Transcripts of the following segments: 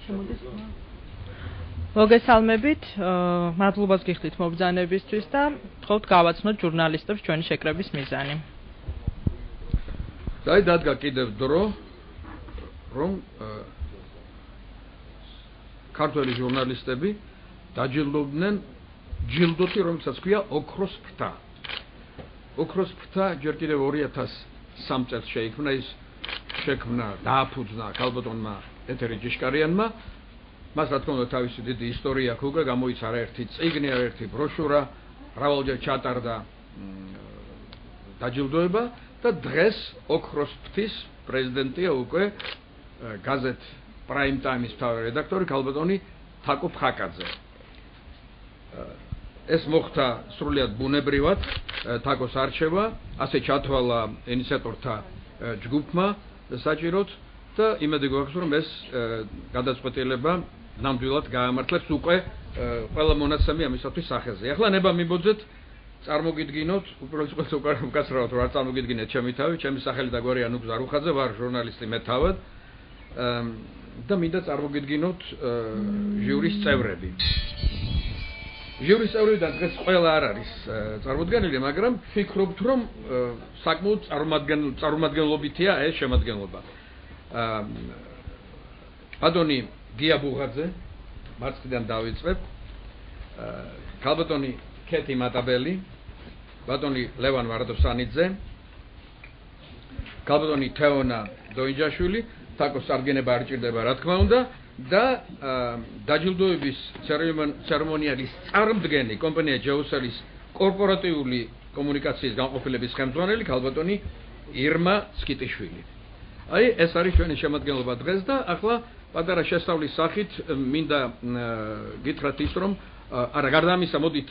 შემოდის. მოგესალმებით, მადლობას გიხდით მობრძანებისთვის და თხოვთ გავაცნოთ ჟურნალისტებს ჩვენი შეკრების მიზანი. დადგა კიდევ დრო, რომ ქართველი ჟურნალისტები დაჯილდოვდნენ ჯილდოთი, რომელსაც ქვია ოქროს ფრთა. ოქროს ფრთა ჯერ კიდევ 2003 წელს შეიქმნა, ის შექმნა დააფუძნა ქალბატონმა ეთერი ჯიშკარიანმა. მას რა თქმა უნდა თავისი დიდი ისტორია აქვს, უკვე გამოიცა არაერთი წიგნი, არაერთი ბროშურა, მრავალჯერ ჩატარდა დაჯილდოება და დღეს ოქროს ფრთის პრეზიდენტია უკვე გაზეთ Prime Time-ის მთავარი რედაქტორი ქალბატონი თაკო ფხაკაძე. ეს მოხდა სრულიად ბუნებრივად, თაკოს არჩევა, ასე ჩათვალა ინიციატორთა ჯგუფმა საჭიროდ და იმედი გვაქვს, რომ ეს გადაწყვეტილება ნამდვილად გაამართლებს უკვე ყველა მონაცემი ამისათვის სახეზე. ახლა ნება მიბოძეთ წარმოგიდგინოთ, უბრალოდ უკაცრავად რომ არ წარმოგიდგინეთ ჩემი თავი, ჩემი სახელი და გვარია ნუგ ზარუხაძე, ვარ ჟურნალისტი მე თავად. და მინდა წარმოგიდგინოთ ჟიურის წევრები. ჟიურის წევრებიდან დღეს ყველა არ არის წარმოდგენილი, მაგრამ ვფიქრობთ, რომ საკმაოდ წარმომადგენლობითია ეს შემადგენლობა. ბატონი გია ბუღაძე, მარცხნიდან დავიწყებ, ქალბატონი ქეთი მატაბელი, ბატონი ლევან ვარდოსანიძე, ქალბატონი თეონა დოინჯაშვილი, თაკოს წარდგენება არ ჭირდება რა თქმა უნდა და დაჯილდოების ცერემონიალის წარმომდგენი კომპანია ჯეუსელის კორპორატიული კომუნიკაციის განყოფილების ხელმძღვანელი ქალბატონი ირმა სკიტიშვილი. აი ეს არის ჩვენი შემადგენლობა დღეს და ახლა პატარა შესწავლის სახით მინდა გითხრათ ის რომ არა გარდა ამისა მოდით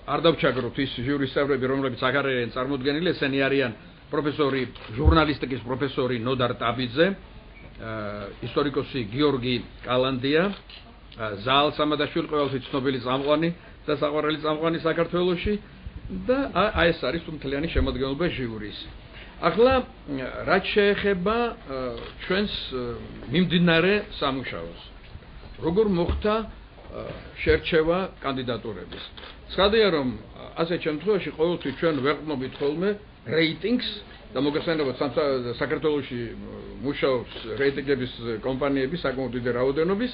არ დავჩაგროთ ის ჟიურის წევრები რომლებიც აქ არიან წარმოდგენილი, ესენი არიან პროფესორი ჟურნალისტიკის პროფესორი ნოდარ ტაბიძე, ისტორიკოსი გიორგი კალანდია, ზაალ სამადაშვილი ყოველთვის ცნობილი წამყვანი და საყვარელი წამყვანი საქართველოში და აი ეს არის მთლიანი შემადგენლობა ჟიურის. ახლა რაც შეეხება ჩვენს მიმდინარე სამუშაოს. როგორ მოხდა შერჩევა კანდიდატურების. ცხადია რომ ასეთ შემთხვევაში ყოველთვის ჩვენ ვეყრდნობით ხოლმე რეიტინგს და მოგესალმებით საქართველოში მუშაობს რეიტინგების კომპანიები საკმაოდ დიდი რაოდენობის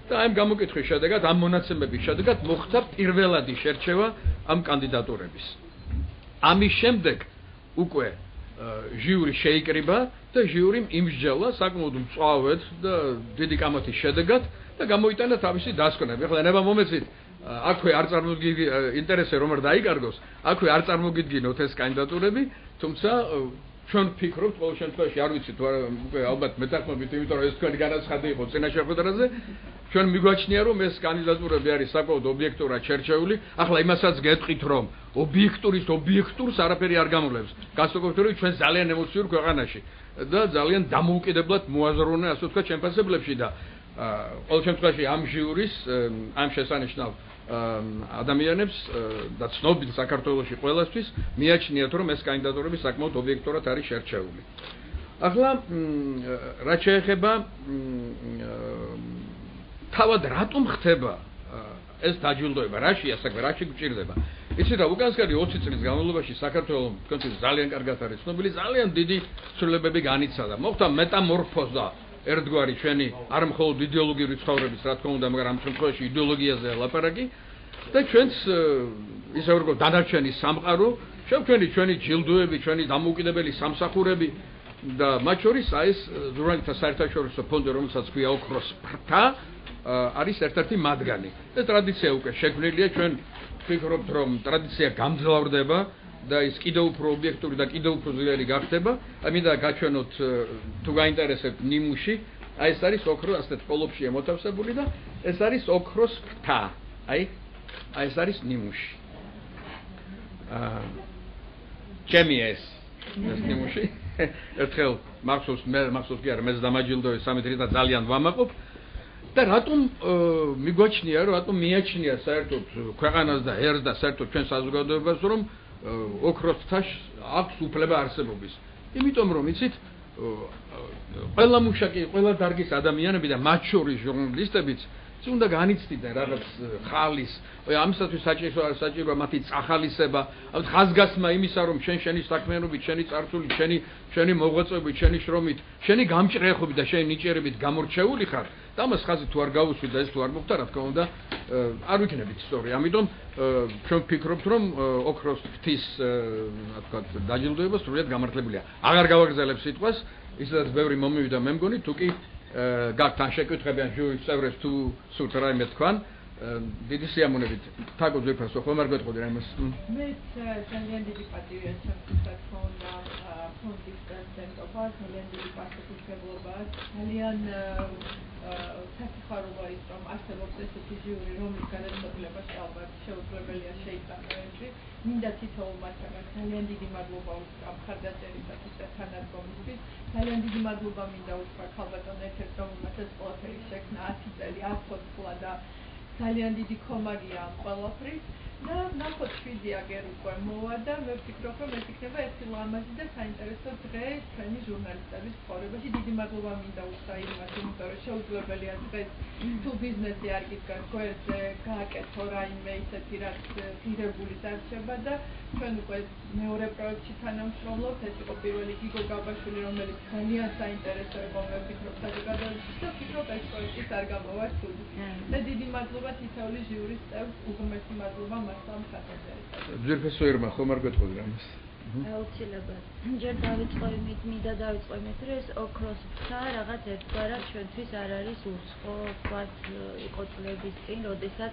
და ამ გამოკითხვის შედეგად, ამ მონაცემების შედეგად მოხდა პირველადი შერჩევა ამ კანდიდატურების. ამის შემდეგ უკვე ჟიური შეიკრიბა და ჟიურიმ იმსჯელა საკმაოდ მწვავედ და დიდი კამათის შედეგად და გამოიტანა თავისი დასკვნები. ახლა ნება მომეცით აქვე არ წარმოგიდგინოთ ინტერესზე რომ არ დაიკარგოს, აქვე არ წარმოგიდგინოთ ეს კანდიდატურები, თუმცა ჩვენ ვფიქრობთ ყოველ შემთხვევაში არ ვიცით უკვე ალბათ მეთანხმებით, იმიტომ რომ ეს თქვენი განაცხადი იყო წინა შეხვედრაზე, ჩვენ მიგვაჩნია რომ ეს კანდიდატურები არის საკმაოდ ობიექტურად შერჩეული. ახლა იმასაც გეტყვით რომ ობიექტურს არაფერი არ გამოვლებს. გასაგებია რომ ჩვენ ძალიან ემოციურ ქვეყანაში და ძალიან დამოუკიდებლად მოაზროვნე ასე ვთქვათ ჩემფასებლებში და ყოველ შემთხვევაში ამ ჟიურის ამ შესანიშნავ ადამიანებს და ცნობილ საქართველოში ყველასთვის მიაჩნიათ რომ ეს კანდიდატურები საკმაოდ ობიექტურად არის შერჩეული. ახლა რაც შეეხება თავად რატომ ხდება ეს დაჯილდოება, რაშია საქმე, რაში გვჭირდება. იცით რა, უკანასკნელი 20 წლის განმავლობაში საქართველოს თქვენთვის ძალიან კარგად არის ცნობილი, ძალიან დიდი ცვლილებები განიცადა. მოხდა მეტამორფოზა ერთგვარი ჩვენი არ მხოლოდ იდეოლოგიური ცხოვრების, რა თქმა უნდა, მაგრამ ამ შემთხვევაში იდეოლოგიაზეა ლაპარაკი და ჩვენს ისე როგორ დანარჩენი სამყარო, ჩვენი ჯილდოები, ჩვენი დამოუკიდებელი სამსახურები და მათ შორის ეს ჟურნალისტთა საერთაშორისო ფონდი, რომელსაც ქვია ოქროს ფრთა, არის ერთ-ერთი მათგანი. და ტრადიცია უკვე შექმნილია, ჩვენ ვფიქრობთ, რომ ტრადიცია გამძლავრდება და ის კიდევ უფრო ობიექტური და კიდევ უფრო ძლიერი გახდება. მინდა გაჩვენოთ თუ გაინტერესებთ ნიმუში, აი ეს არის ოქრო ასეთ კოლოფშია მოთავსებული და ეს არის ოქროს ფრთა. აი ეს არის ნიმუში. ჩემია ეს ნიმუში. ერთხელ მახსოვს კი არა, მეც დამაჯილდოვე 3 დღით და ძალიან ვამაყობ. და რატომ მიგვაჩნია, რატომ მიაჩნია საერთოდ ქვეყანას და ერს და საერთოდ ჩვენ საზოგადოებას, რომ ოქროს ფრთას აქვს უფლება არსებობის. იმიტომ რომ იცით ყველა მუშაკი, ყველა დარგის ადამიანები და მათ შორის ჟურნალისტებიც უნდა განიცდიდნენ რაღაც ხალის, ამისათვის საჭიროა მათი წახალისება, ხაზგასმა იმისა, რომ შენი საქმიანობით, შენი წარსულით, შენი მოღვაწეობით, შენი შრომით, შენი გამჭრეხობით და შენი ნიჭერებით გამორჩეული ხარ, და ამას ხაზი თუ არ გავუსვი და ეს თუ არ მოხდა, რა თქმა უნდა, არ ვიქნებით სწორი. ამიტომ ჩვენ ვფიქრობთ, რომ ოქროს ფრთის, რა თქვა, დაჯილდოება სრულიად გამართლებულია. აღარ გავაგზავნებ სიტყვას, ისაც ბევრი მომივიდა მე მგონი, თუკი გაქვთ ან შეკითხებიან ჟურის წევრებს თუ სურთ რაიმე თქვან, დიდი სიამოვნებით თაკო ძვირფასო ხომ არ გეტყოდი რაიმეს? მეც ძალიან დიდი პატივია ჩემთვის თქონდა ფონდის პრეზიდენტობა, ძალიან დიდი პასუხისმგებლობა, ძალიან საფრთხაროა ის რომ არსებობს ესეთი ჟიური, რომლის განაწილებაში ალბათ შეუძლებელია შეიტანოებში. მინდა თითოეულ მასწავლებლად ძალიან დიდი მადლობა უთხრა მხარდაჭერისათვის და თანადგომისთვის. ძალიან დიდი მადლობა მინდა უთხრა ქალბატონ ეთერს, რომელმაც ეს ყველაფერი შექმნა 10 წელი, 10 წლა და ძალიან დიდი ხომაგია ამ ყველაფრის და ნახოთ 7 აგერ უკვე მოვა და მე ვფიქრობ რომ ეს იქნება ერთი ლამაზი და საინტერესო დღე ჩვენი ჟურნალისტების ცხოვრებაში. დიდი მადლობა მინდა უთხრა იმას, იმიტომ რომ შეუძლებელია დღეს თუ ბიზნესი არ გიდგას გვერდზე გააკეთო რაიმე ისეთი რაც ღირებული დარჩება და ჩვენ უკვე მეორე პროექტში თანამშრომლობთ. ეს იყო პირველი გიგო გაბაშვილი, რომელიც ძალიან საინტერესო იყო მე ვფიქრობ საზოგადოებისთვის და ვფიქრობ ეს პროექტიც არ გამოვა ცუდი. და დიდი მადლობა თითოეული ჟიურის წევრს, უღმესი მადლობა მასლა მხარდაჭერისათვის. ძვირფასო ერმა ხომ არ გეტყოდი რამეს? აუცილებლად. ჯერ დავიწყო იმით, მინდა დავიწყო იმით, რომ ეს ოქროს ფრთა რაღაც ერთგვარად ჩვენთვის არ არის უცხო, ვთქვათ, იყო წლების წინ, როდესაც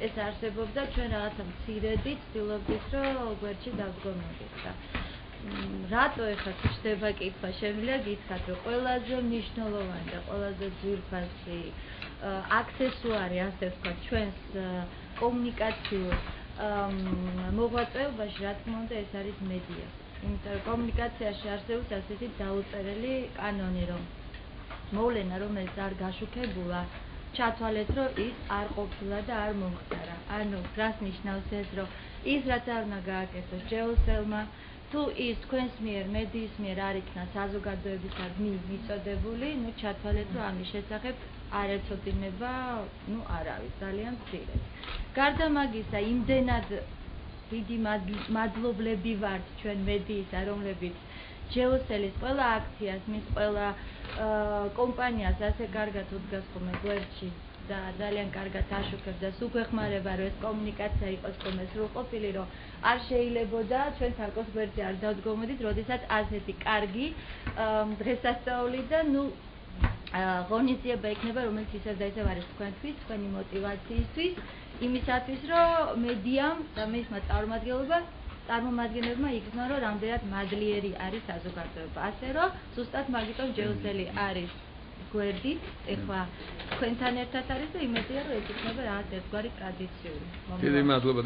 ეს არსებობდა, ჩვენ რაღაცა მცირედი ცდილობდით, რომ გვერდში დავდგომოდით და რატო ეხლა ხდება კითხვა, შემიძლია გითხრათ, რომ ყველაზე მნიშვნელოვანი და ყველაზე ძვირფასი აქსესუარი, ასე ვთქვათ, ჩვენს კომუნიკაციურ მოღვაწეობაში, რა თქმა უნდა, ეს არის მედია. იმიტომ რომ კომუნიკაციაში არსებობს ასეთი დაუწერელი კანონი, რომ მოვლენა, რომელიც არ გაშუქებულა, ჩათვალეთ, რომ ის არ ყოფილა და არ მომხდარა. ანუ რას ნიშნავს ეს, რომ ის რაც არ უნდა გააკეთოს ჯეოსელმა, თუ ის თქვენს მიერ, მედიის მიერ არ იქნა საზოგადოებისადმი მიწოდებული, ნუ ჩათვალეთ, რომ ამის შესახებ არ ეცოდინება, ნუ არავის, ძალიან მცირე. გარდა მაგისა, იმდენად დიდი მადლობლები ვართ ჩვენ მედიისა, რომლებიც ჯეოსელის ყველა აქციას, მის ყველა კომპანიას ასე კარგად უდგას ხოლმე გვერდში და ძალიან კარგად აშუქებს და სუქვეხმარება, რომ ეს კომუნიკაცია იყოს ხოლმე სრულყოფილი, რომ არ შეიძლებოდა ჩვენ თალკოს გვერდზე არ დავდგომოდით, როდესაც ასეთი კარგი დღესასწაული და ნუ ღონისძიება იქნება, რომელიც ისევ და ისევ არის თქვენთვის, თქვენი მოტივაციისთვის, იმისათვის, რომ მედიამ და მისმა წარმომადგენლებმა იგრძნო, რომ რამდენად მადლიერი არის საზოგადოება. ასე რომ, ზუსტად მაგიტომ ჯეოსელი არის გვერდით, ეხლა თქვენთან ერთად არის და იმედია, რომ ეს იქნება რაღაც ერთგვარი ტრადიციული.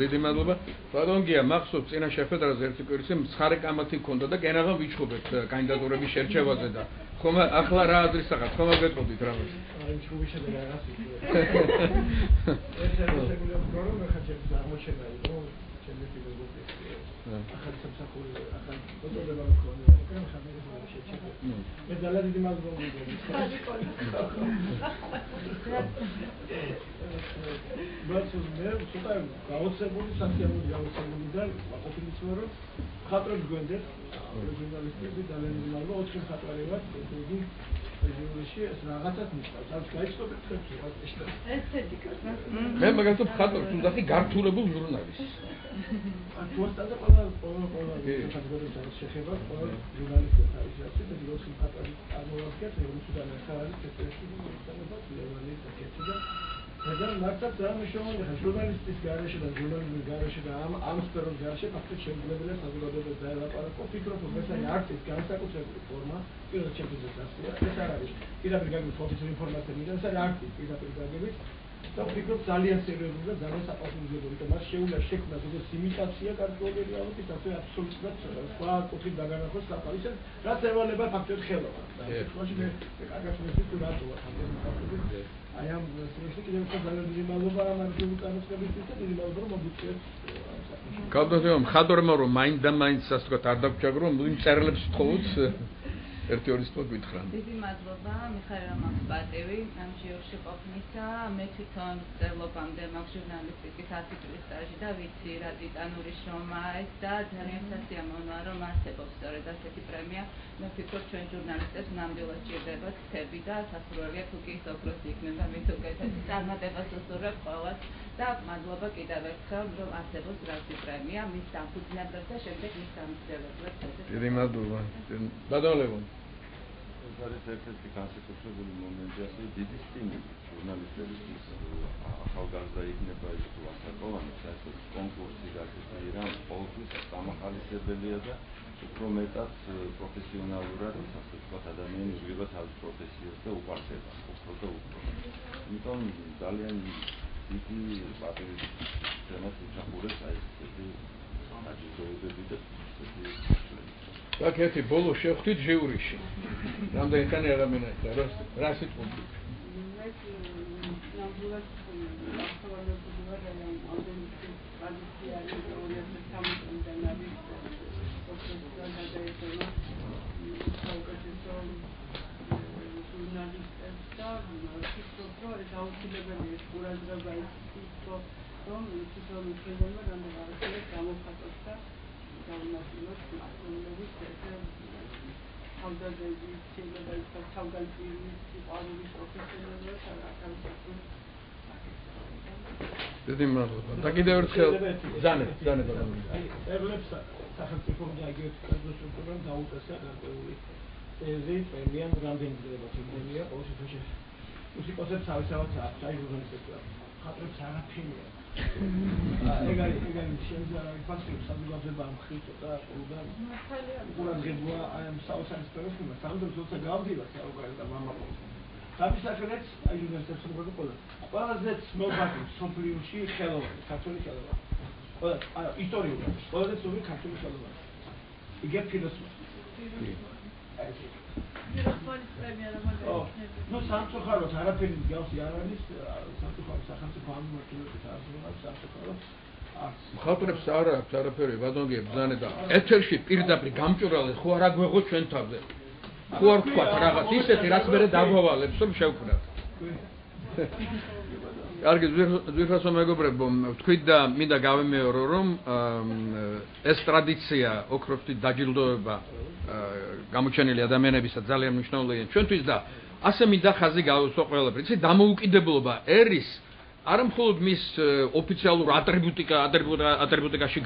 დიდი მადლობა. ბატონგია, მახსოვს წინა შეხვედრაზე ერთი კვირის მცხარე კამათი ჰქონდა და კენაღამ ვიჩხუბებთ კანდიდატურების შერჩევაზე და ხომ ახლა რა აზრის ახლა ხომ გეტყოდით რამეს? აი ჩხუბი შედეგა რას იქნება. ეს შეგვიძლია ვთქვა, რომ ახლა ჩემს აღმოჩენა იყო, ჩემი ფილოსოფიის ახალი სამსახური, ახალი მოწოდება მქონია, კენ ხამერე შეჩერდა. მე ძალიან დიდი მადლობა მიგონია. ბაცოს მე ცოტა გაოცებული, სასიამოვნო გაოცებული და ყოფილის ვარ, რომ ხატრებს გვენდეთ, ჟურნალისტები ძალიან დიდი მადლობა, 4 ხატრები ვართ, იგი ჟურნალში ეს რაღაცას ნიშნავს. ამ გაიცნობთ ხებს რა ნიშნავს. ესთეტიკას. მე მაგალითად ხატრებს უნდა ხი გართულებულ ჟურნალისტს. თორსთან და ყველა საზოგადოების შეხება, ყველა ჟურნალისტებს არის ასე და დიოცხი ხატრები წარმოადგენს, რუსუდან ახალი კეთილშობილება, ლევანის კეთილი და მაგრამ მართლაც რა მნიშვნელოვანია ჟურნალისტის გარეშე და ჟურნალისტის გარეშე და ამ სფეროს გარეშე ფაქტობრივად შეუძლებელია საზოგადოებას დაელაპარაკო. ვფიქრობ, რომ ეს არის არტის განსაკუთრებული ფორმა, პირველად შეგვიძლია ასწია. ეს არ არის პირდაპირ გაგებით ოფიციალური ინფორმაცია, მაგრამ ეს არის არტის პირდაპირ გაგებით. და ვფიქრობ ძალიან სერიოზული და ძალიან საპასუხისმგებლო, იმიტომ რომ შეუძლია შექმნას როგორც იმიტაცია კარტოლიერი რეალობის, ასე აბსოლუტურად სხვა კუთხით დაგანახოს საფარი, რაც ევალება ფაქტობრივად ხელობა. და ეს თქოში მე კარგად ვიცი თუ რატოა ფაქტობრივად აი ამ სრიში კიდევ უფრო ძალიან დიდი მადლობა ამ არქივული წარმოწმებისთვის და დიდი მადლობა რომ მოგიწევთ ამ საქმეში. ხადორმა რომ მაინდა-მაინც ასე ვთქვათ არ დაგჭაგრო, იმ წერილებს ვთხოვოთ. 1-2 სიტყვა გითხრან. დიდი მადლობა, მიხაილ რომ აქვს პატივი ამ ჟიურში ყოფნისა. მე თვითონ მწერლობამდე მაქვს ჟურნალისტიკის 10 წლის სტაჟი და ვიცი რა ტიტანური შრომაა ეს და ძალიან სასიამოვნოა რომ არსებობს სწორედ ასეთი პრემია. მე ვფიქრობ ჩვენ ჟურნალისტებს ნამდვილად ჭირდებათ ხები და სასურველია თუ კი ის ოქროთი იქნება მით უკეთესი წარმატებას უსურვებ ყველას და მადლობა კიდევ ერთხელ რომ არსებობს რასი პრემია მის დამფუძნებლებს და შემდეგ მის დამსწრებლებს. დიდი მადლობა. დადავლევო. ეს არის ერთ-ერთი განსაკუთრებული მომენტი, ასე დიდი სტიმული ჟურნალისტების ახალგაზრდა იქნება ის თუ ასაკოვანი, საერთოდ კონკურსი გაგრძელება, ყოველთვის დამახალისებელია და უფრო მეტად პროფესიონალურად, ასე ვთქვათ, ადამიანი იღება თავის პროფესიას და უყვარს ეს უფრო და უფრო. იმიტომ ძალიან დიდი პატივი თემას უჩახურებს აი ესეთი აჯილდოებები და ესეთი აქ ერთი ბოლო შევხვდით ჟიურიში. რამდენი ხანი ადამიანი ხარ? რა სიტყვები? მე ნამდვილად ახალგაზრდა ვარ და ამდენი ტრადიცია არის 2013-დან არის პროფესიონალიზება საუკეთესო ჟურნალისტებს და ვფიქრობ, რომ ეს აუცილებელია ყურადღება ის რომ თვითონ უცხოელმა რამდენადაც გამოფხატოს და გამოსილოს პროფესიონალების თავდადების შეიძლება იყოს თავგანწირის სიყვარულის პროფესიონალურად აღარ დიდი მადლობა. და კიდევ ერთხელ ზანე ბატონო. ერლებს სახელმწიფო აგიოთიკას სტრუქტურამ დაუწესა გარკვეული წელი პრემიამ რამდენიმე პრემია ყოველ შემთხვევაში მუსიკოსებს თავისთავად აქვს აი ჟურნალისტებს ხატრებს არაფერია ეგ არის შემზარავი ფაქტები საზოგადოება ამხრივ და ყველგან ყურადღება აი ამ საოცარი სპეციალისტმა სამდროს როცა გავდივარ საუბარი და მამაყოს თავისახელეც აი ჟურნალისტებს უყურებდა ყველაზე ცნობილი სოფლიოში ხელოვანი ქართული ხელოვანი ყველა აი ისტორიული ყველაზე ცნობილი ქართული ხელოვანი იგივე ფილოსოფი ფიროსოფიის პრემია რა მაგალითად. ნუ სამწუხაროდ არაფერი მსგავსი არ არის სამწუხაროდ სახელმწიფო ამმართველობის არსებობს სამწუხაროდ არც. ხალხებს არ აქვს არაფერი ბატონგე ბზანე და ეთერში პირდაპირ გამჭრალე ხო არ აგვეღო ჩვენ თავზე. ხო არ თქვა რაღაც ისეთი რაც მე დაგვავალებს რომ შევქმნათ. კარგი ზვირფასო მეგობრებო თქვით და მინდა გავემეორო რომ ეს ტრადიცია ოქროთით დაჯილდოება გამოჩენილი ადამიანებისა ძალიან მნიშვნელოვანია ჩვენთვის და ასე მინდა ხაზი გავუსვა ყველაფერი. იცი დამოუკიდებლობა ერის არა მხოლოდ მის ოფიციალურ ატრიბუტიკაში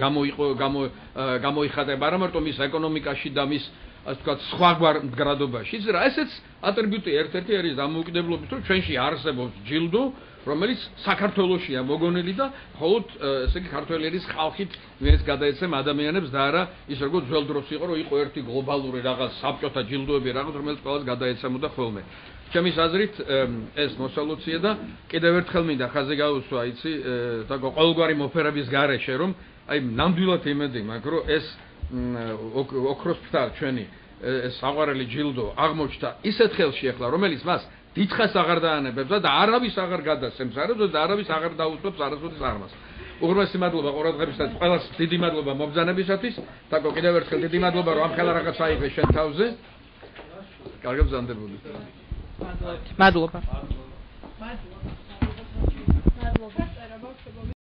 გამოიხატება, არა მარტო მის ეკონომიკაში და მის ასე ვთქვათ სხვაგვარ მდგრადობაში. იცი რა, ესეც ატრიბუტი ერთ-ერთი არის დამოუკიდებლობის, რომ ჩვენში არსებობს ჯილდო, რომელიც საქართველოსია მოგონილი და მხოლოდ ესე იგი ქართველების ხალხით ვინც გადაეცემა ადამიანებს და არა ის როგორც ძველ დროს იყო, რომ იყო ერთი გლობალური რაღაც საბჭოთა ჯილდოები რაღაც, რომელიც ყველას გადაეცემოდა ხოლმე. ჩემის აზრით ეს მოსალოცია და კიდევ ერთხელ მინდა ხაზი გავუსვა, იცი, და ყოველგვარი მოფერების გარეშე, რომ აი ნამდვილად იმედი მაქვს, რომ ეს ოქროს ფთარ ჩვენი ეს საყვარელი ჯილდო აღმოჩნდა ისეთ ხელში ახლა, რომელიც მას დიდხანს აღარ დაანებებს და არავის აღარ გადასცემს არასოდეს და არავის აღარ დაუსვებს არასოდეს არმას. უღრმესი მადლობა ყურადღებისათვის, ყველას დიდი მადლობა მობრძანებისათვის. თაკო კიდევ ერთხელ დიდი მადლობა რომ ამ ხელა რაღაც აიღე შენ თავზე. კარგად ბრძანდებოდი. მადლობა. მადლობა.